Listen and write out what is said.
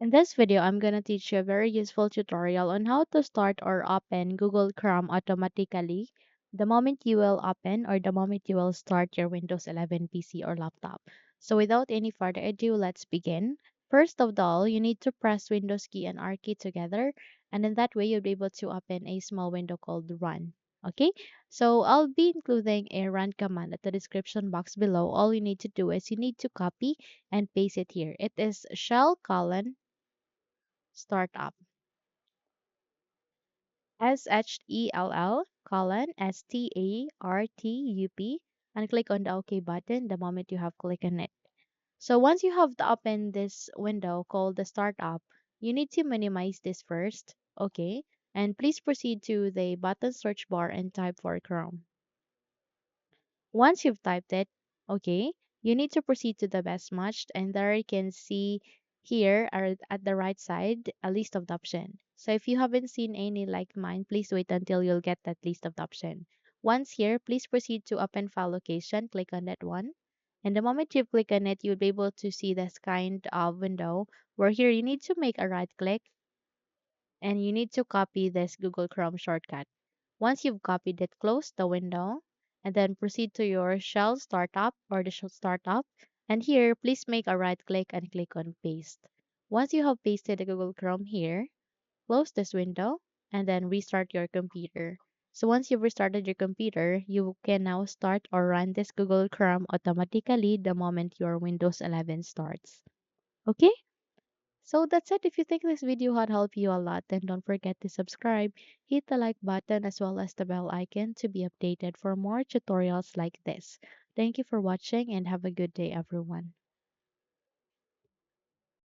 In this video, I'm going to teach you a very useful tutorial on how to start or open Google Chrome automatically the moment you will open or the moment you will start your Windows 11 PC or laptop. So without any further ado, let's begin. First of all, you need to press Windows key and R key together, and in that way you'll be able to open a small window called Run. Okay, so I'll be including a run command at the description box below. All you need to do is you need to copy and paste it here. It is shell colon startup. SHELL colon STARTUP and click on the OK button the moment you have clicked on it. So once you have to open this window called the startup, you need to minimize this first. Okay. And please proceed to the button search bar and type for Chrome. Once you've typed it, okay, you need to proceed to the best matched, and there you can see here at the right side a list of the option. So if you haven't seen any like mine, please wait until you'll get that list of the option. Once here, please proceed to open file location, click on that one. And the moment you click on it, you'll be able to see this kind of window where here you need to make a right click and you need to copy this Google Chrome shortcut. Once you've copied it, close the window and then proceed to your shell startup or the shell startup. And here, please make a right click and click on paste. Once you have pasted the Google Chrome here, close this window and then restart your computer. So once you've restarted your computer, you can now start or run this Google Chrome automatically the moment your Windows 11 starts. Okay? So that's it. If you think this video had helped you a lot, then don't forget to subscribe, hit the like button as well as the bell icon to be updated for more tutorials like this. Thank you for watching and have a good day, everyone.